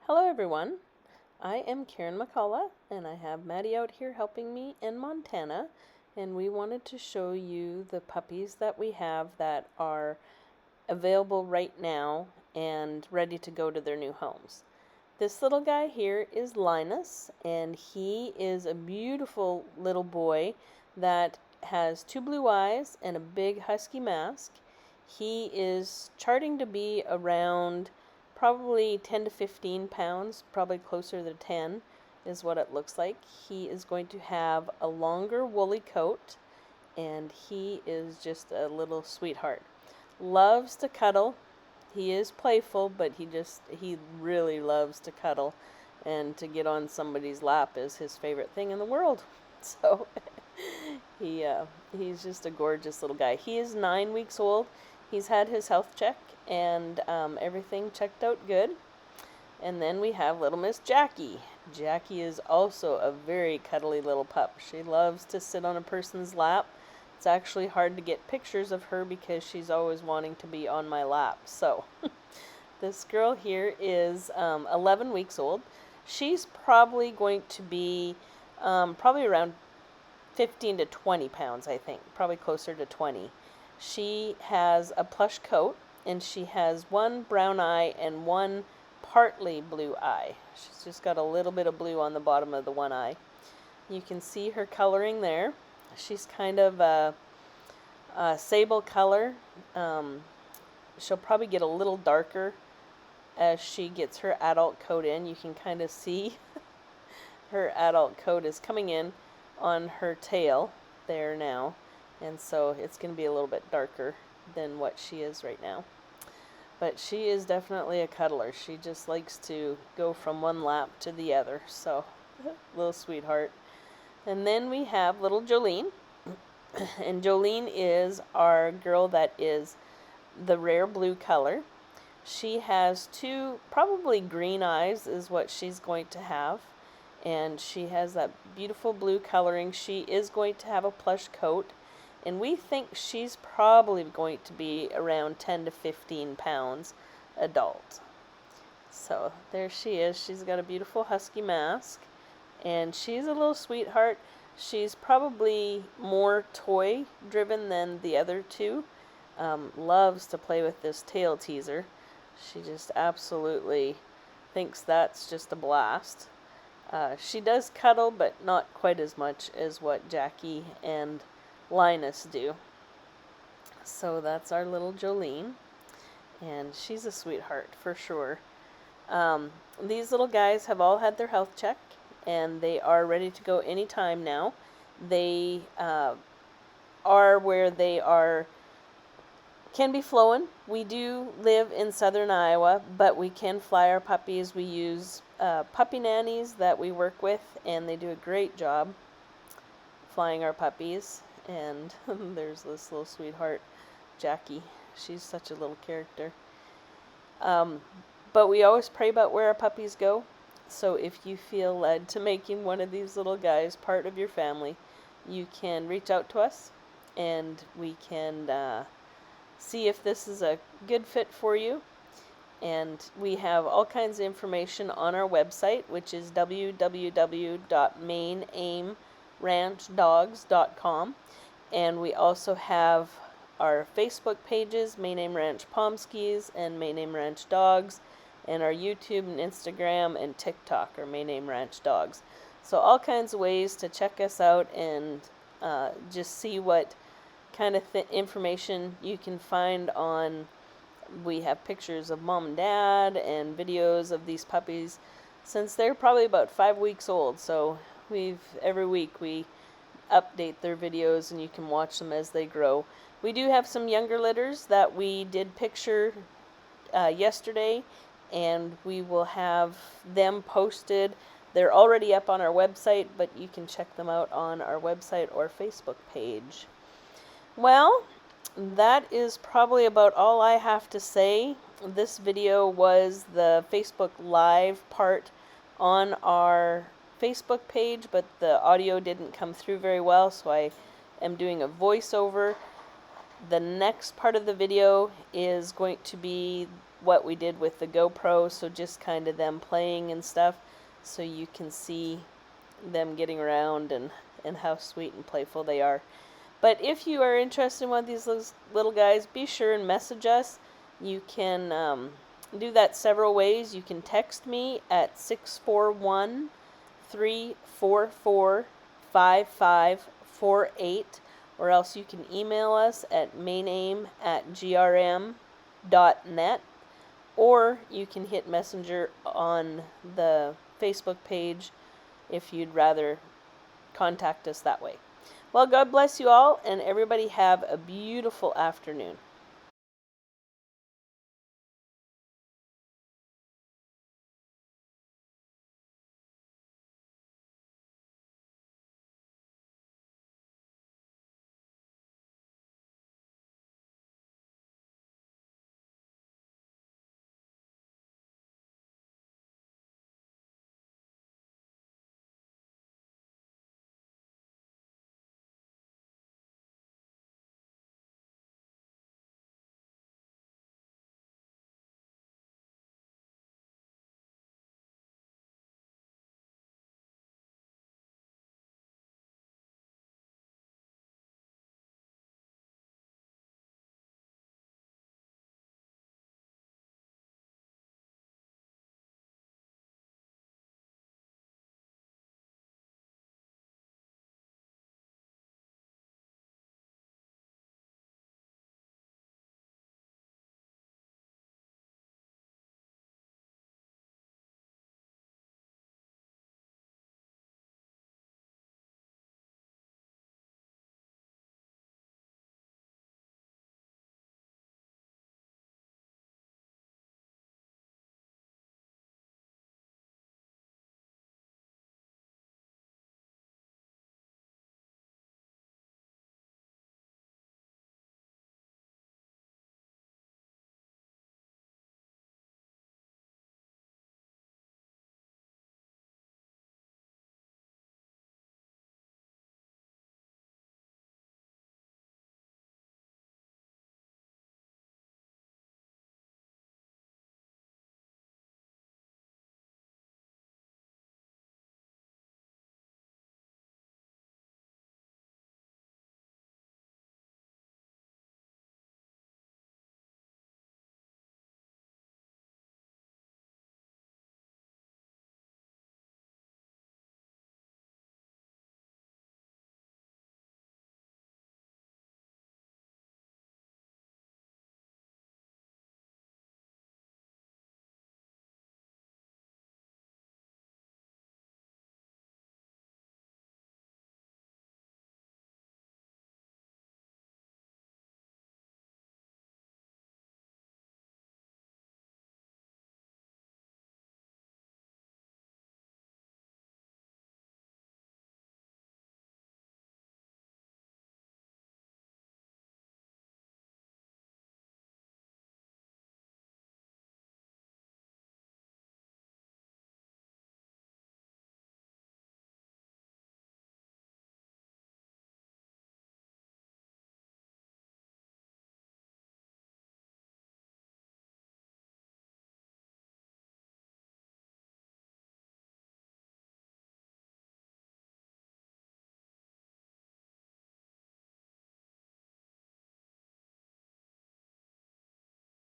Hello everyone, I am Karen McCullough and I have Maddie out here helping me in Montana, and we wanted to show you the puppies that we have that are available right now and ready to go to their new homes. This little guy here is Linus, and he is a beautiful little boy that has two blue eyes and a big husky mask. He is charting to be around probably 10 to 15 pounds, probably closer to 10 is what it looks like. He is going to have a longer woolly coat, and he is just a little sweetheart. Loves to cuddle. He is playful, but he really loves to cuddle, and to get on somebody's lap is his favorite thing in the world. So he's just a gorgeous little guy. He is 9 weeks old. He's had his health check, and everything checked out good. And then we have little Miss Jackie. Jackie is also a very cuddly little pup. She loves to sit on a person's lap. It's actually hard to get pictures of her because she's always wanting to be on my lap. So this girl here is 11 weeks old. She's probably going to be probably around 15 to 20 pounds, I think. Probably closer to 20. She has a plush coat, and she has one brown eye and one partly blue eye. She's just got a little bit of blue on the bottom of the one eye. You can see her coloring there. She's kind of a sable color. She'll probably get a little darker as she gets her adult coat in. You can kind of see her adult coat is coming in on her tail there now, and so it's going to be a little bit darker than what she is right now. But she is definitely a cuddler. She just likes to go from one lap to the other. So, little sweetheart. And then we have little Jolene. And Jolene is our girl that is the rare blue color. She has two, probably green eyes is what she's going to have. And she has that beautiful blue coloring. She is going to have a plush coat. And we think she's probably going to be around 10 to 15 pounds adult. So there she is. She's got a beautiful husky mask, and she's a little sweetheart. She's probably more toy driven than the other two. Loves to play with this tail teaser. She just absolutely thinks that's just a blast. She does cuddle, but not quite as much as what Jackie and Linus do. So that's our little Jolene, and she's a sweetheart for sure. These little guys have all had their health check, and they are ready to go anytime now. They are where they are can be flown. We do live in southern Iowa, but we can fly our puppies. We use puppy nannies that we work with, and they do a great job flying our puppies. And there's this little sweetheart, Jackie. She's such a little character. But we always pray about where our puppies go. So if you feel led to making one of these little guys part of your family, you can reach out to us, and we can see if this is a good fit for you. And we have all kinds of information on our website, which is www.mainaimranchdogs.com. And we also have our Facebook pages, Main Aim Ranch Pomskys and Main Aim Ranch Dogs, and our YouTube and Instagram and TikTok are Main Aim Ranch Dogs. So all kinds of ways to check us out and just see what kind of information you can find on. We have pictures of mom and dad and videos of these puppies since they're probably about 5 weeks old. So every week we update their videos, and you can watch them as they grow. We do have some younger litters that we did picture yesterday, and we will have them posted. They're already up on our website, but you can check them out on our website or Facebook page. Well, that is probably about all I have to say. This video was the Facebook Live part on our Facebook page, but the audio didn't come through very well, so I am doing a voiceover. The next part of the video is going to be what we did with the GoPro, so just kind of them playing and stuff, so you can see them getting around and how sweet and playful they are. But if you are interested in one of these little guys, be sure and message us. You can do that several ways. You can text me at 641-344-5548, or else you can email us at mainaim@grm.net, or you can hit Messenger on the Facebook page if you'd rather contact us that way. Well, God bless you all, and everybody have a beautiful afternoon.